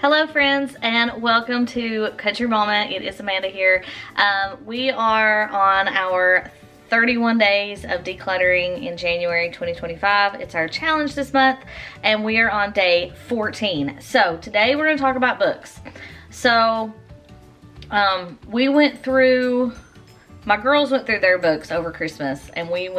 Hello friends, and welcome to Country Mama. It is Amanda here. We are on our 31 days of decluttering in January 2025. It's our challenge this month, and we are on day 14. So today we're going to talk about books. So my girls went through their books over Christmas, and we've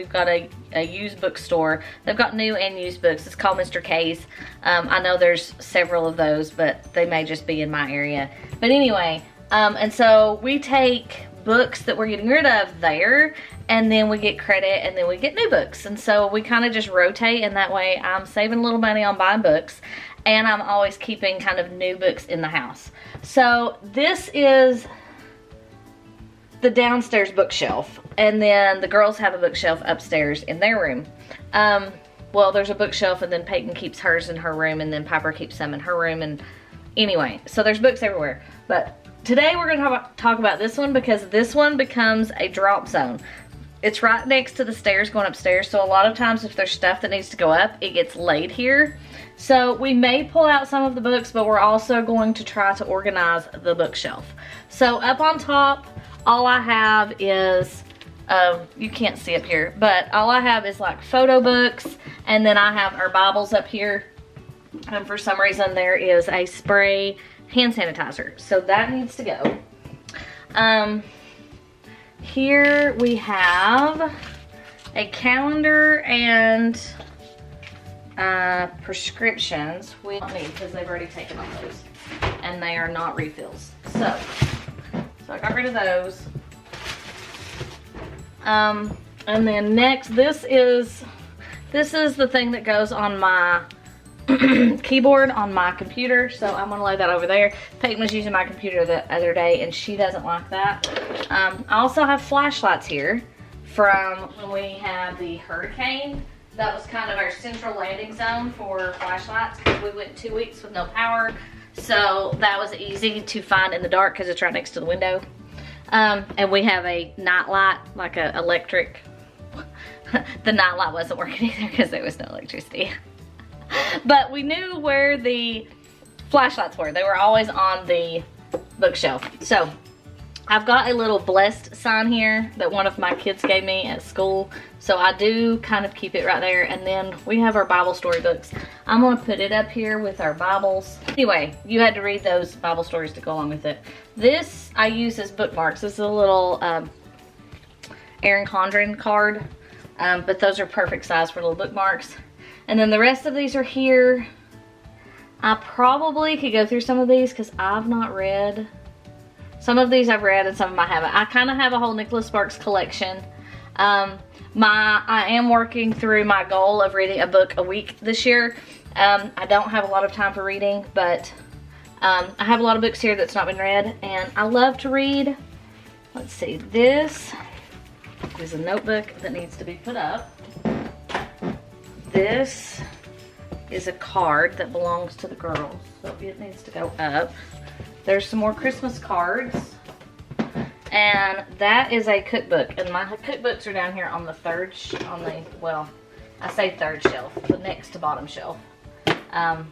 got a used bookstore. They've got new and used books. It's called Mr. K's. I know there's several of those, but they may just be in my area. But anyway, and so we take books that we're getting rid of there, and then we get credit, and then we get new books. And so we kind of just rotate, and that way I'm saving a little money on buying books, and I'm always keeping kind of new books in the house. So this is the downstairs bookshelf, and then the girls have a bookshelf upstairs in their room. Well, there's a bookshelf, and then Peyton keeps hers in her room, and then Piper keeps some in her room, and anyway, so there's books everywhere. But today we're going to talk about this one, because this one becomes a drop zone. It's right next to the stairs going upstairs, so a lot of times if there's stuff that needs to go up, it gets laid here. So we may pull out some of the books, but we're also going to try to organize the bookshelf. So up on top, all I have is, you can't see up here, but all I have is like photo books, and then I have our Bibles up here, and for some reason there is a spray hand sanitizer, so that needs to go. Here we have a calendar and prescriptions. We don't need, because they've already taken off those, and they are not refills. So I got rid of those. And then next, this is the thing that goes on my keyboard on my computer. So I'm gonna lay that over there. Peyton was using my computer the other day, and she doesn't like that. I also have flashlights here from when we had the hurricane. That was kind of our central landing zone for flashlights, because we went 2 weeks with no power. So that was easy to find in the dark, because it's right next to the window. And we have a night light, like a electric. The night light wasn't working either, because there was no electricity. But we knew where the flashlights were. They were always on the bookshelf. So I've got a little blessed sign here that one of my kids gave me at school. So I do kind of keep it right there. And then we have our Bible story books. I'm going to put it up here with our Bibles. Anyway, you had to read those Bible stories to go along with it. This I use as bookmarks. This is a little Erin Condren card. But those are perfect size for little bookmarks. And then the rest of these are here. I probably could go through some of these, because I've not read. Some of these I've read and some of them I haven't. I kind of have a whole Nicholas Sparks collection. I am working through my goal of reading a book a week this year. I don't have a lot of time for reading, but I have a lot of books here that's not been read, and I love to read. Let's see, this is a notebook that needs to be put up. This is a card that belongs to the girls, so it needs to go up. There's some more Christmas cards, and that is a cookbook, and my cookbooks are down here on the well, I say third shelf, the next to bottom shelf, and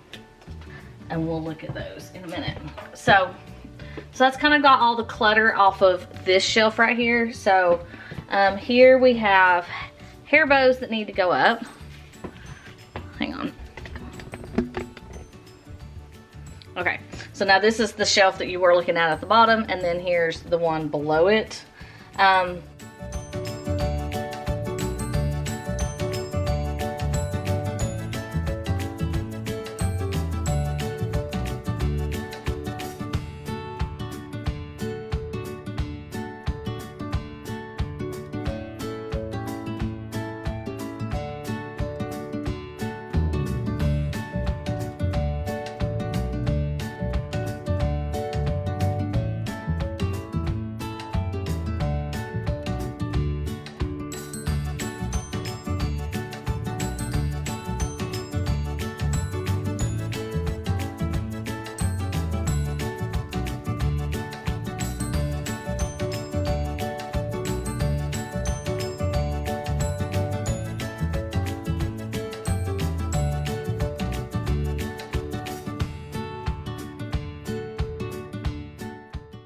we'll look at those in a minute. So that's kind of got all the clutter off of this shelf right here. So here we have hair bows that need to go up. Hang on. Okay, so now this is the shelf that you were looking at the bottom, and then here's the one below it.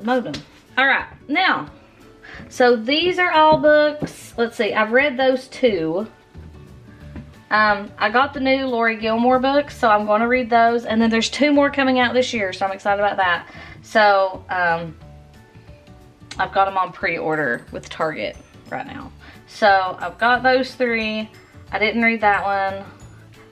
modem. All right, now, so these are all books. Let's see, I've read those 2. I got the new Lori Gilmore books, so I'm going to read those. And then there's 2 more coming out this year, so I'm excited about that. So, I've got them on pre-order with Target right now. So, I've got those 3. I didn't read that one.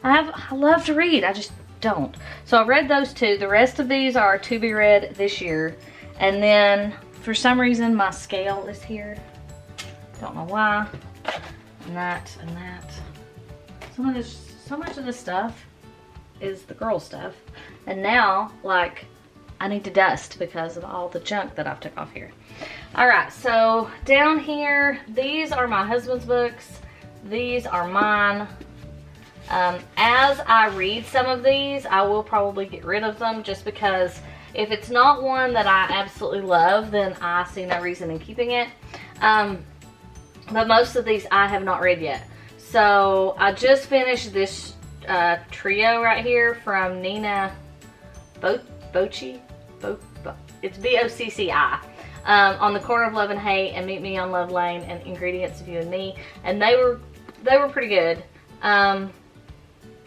I love to read, I just don't. So, I read those 2. The rest of these are to be read this year. And then, for some reason, my scale is here. Don't know why. And that, and that. So much of this stuff is the girl stuff. And now, like, I need to dust because of all the junk that I've took off here. Alright, so down here, these are my husband's books. These are mine. As I read some of these, I will probably get rid of them just because if it's not one that I absolutely love, then I see no reason in keeping it. But most of these I have not read yet. So I just finished this trio right here from Nina Bocci. It's B-O-C-C-I. On the Corner of Love and Hate and Meet Me on Love Lane and Ingredients of You and Me. And they were pretty good. Some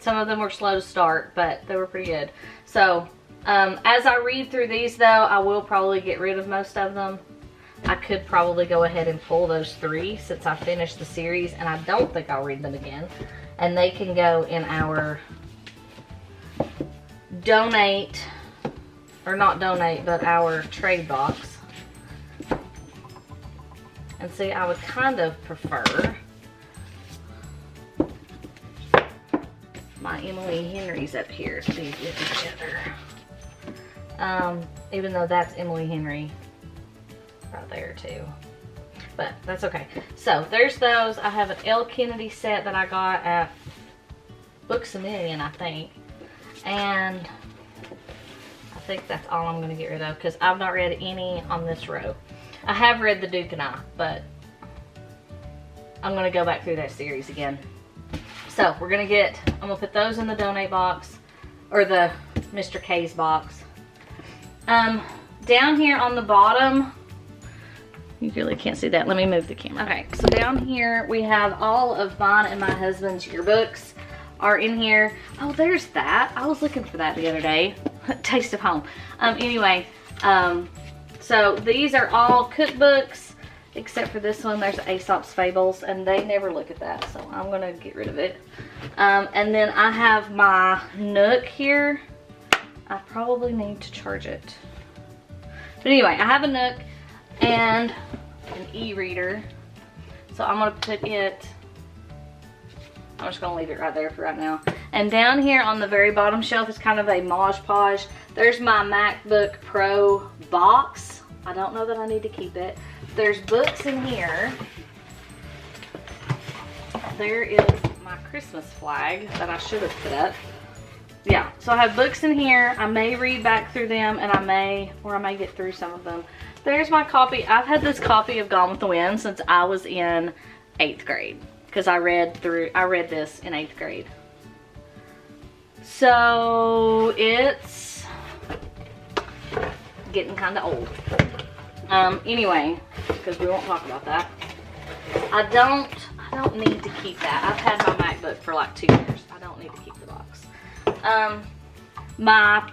of them were slow to start, but they were pretty good. So as I read through these though, I will probably get rid of most of them. I could probably go ahead and pull those 3 since I finished the series, and I don't think I'll read them again. And they can go in our donate, or not donate, but our trade box. And see, I would kind of prefer my Emily Henry's up here to be with each other. Even though that's Emily Henry right there too, but that's okay. So there's those. I have an L. Kennedy set that I got at Books A Million, I think, and I think that's all I'm going to get rid of because I've not read any on this row. I have read The Duke and I, but I'm going to go back through that series again. So I'm going to put those in the donate box, or the Mr. K's box. Down here on the bottom, you really can't see that. Let me move the camera. Okay, so down here we have all of mine and my husband's yearbooks are in here. Oh, there's that. I was looking for that the other day. Taste of Home. Anyway, so these are all cookbooks, except for this one. There's Aesop's Fables, and they never look at that, so I'm gonna get rid of it. And then I have my Nook here. I probably need to charge it. But anyway, I have a Nook and an e-reader. So I'm gonna put it, I'm just gonna leave it right there for right now. And down here on the very bottom shelf is kind of a Mod Podge. There's my MacBook Pro box. I don't know that I need to keep it. There's books in here. There is my Christmas flag that I should have put up. Yeah, so I have books in here. I may read back through them, and I may get through some of them. There's my copy. I've had this copy of Gone with the Wind since I was in 8th grade because I read this in 8th grade. So it's getting kind of old. Anyway, because we won't talk about that. I don't need to keep that. I've had my MacBook for like 2 years. I don't need to keep the box. My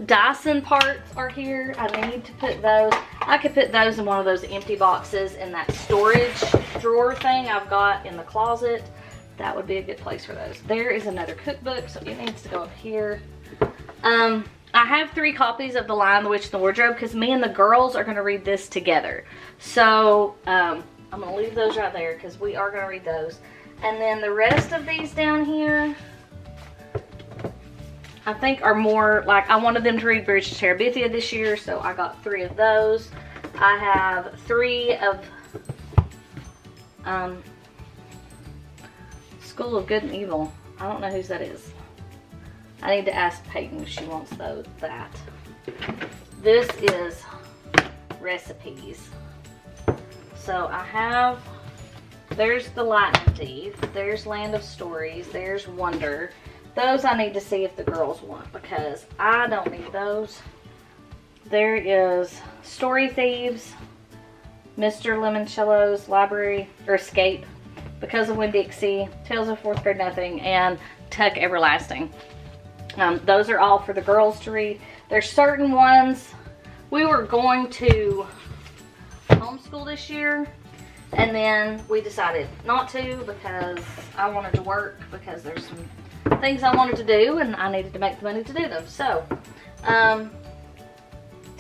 Dyson parts are here. I need to put those. I could put those in one of those empty boxes in that storage drawer thing I've got in the closet. That would be a good place for those. There is another cookbook, so it needs to go up here. I have 3 copies of The Lion, the Witch, and the Wardrobe because me and the girls are going to read this together. So I'm going to leave those right there because we are going to read those. And then the rest of these down here, I think are more like, I wanted them to read Bridge to Terabithia this year, so I got 3 of those. I have 3 of School of Good and Evil. I don't know whose that is. I need to ask Peyton if she wants that. This is recipes. So I have, there's The Lightning Thief, there's Land of Stories, there's Wonder. Those I need to see if the girls want because I don't need those. there is Story Thieves, Mr. Limoncello's Library, or Escape, Because of Winn-Dixie, Tales of Fourth Grade Nothing, and Tuck Everlasting. Those are all for the girls to read. There's certain ones we were going to homeschool this year, and then we decided not to because I wanted to work, because there's some things I wanted to do and I needed to make the money to do them. So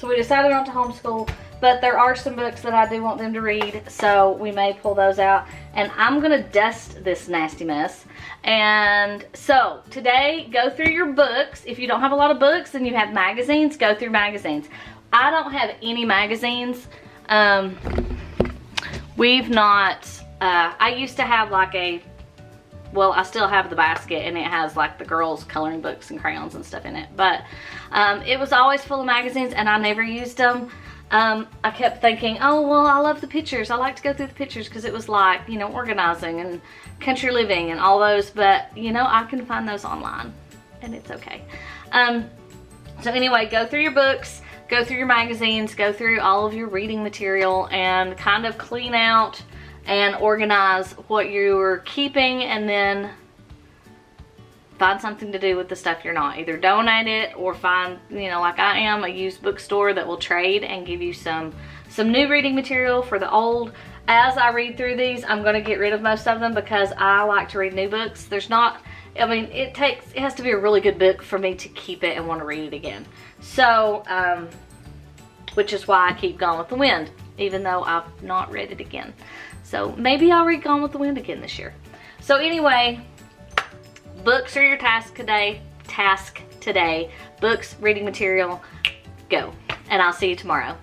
we decided not to homeschool, but there are some books that I do want them to read, so we may pull those out. And I'm gonna dust this nasty mess. And so today, go through your books. If you don't have a lot of books and you have magazines, go through magazines. I don't have any magazines. We've not, I used to have like well, I still have the basket, and it has like the girls' coloring books and crayons and stuff in it. But it was always full of magazines, and I never used them. I kept thinking, oh, well, I love the pictures. I like to go through the pictures because it was like, you know, organizing and country living and all those. But, you know, I can find those online, and it's okay. So anyway, go through your books, go through your magazines, go through all of your reading material, and kind of clean out and organize what you're keeping, and then find something to do with the stuff you're not. Either donate it or find, you know, like I am, a used bookstore that will trade and give you some new reading material for the old. As I read through these, I'm going to get rid of most of them because I like to read new books. There's not, I mean, it has to be a really good book for me to keep it and want to read it again. So, which is why I keep Gone with the Wind, even though I've not read it again. So maybe I'll read Gone with the Wind again this year. So anyway, books are your task today. Books, reading material, go. And I'll see you tomorrow.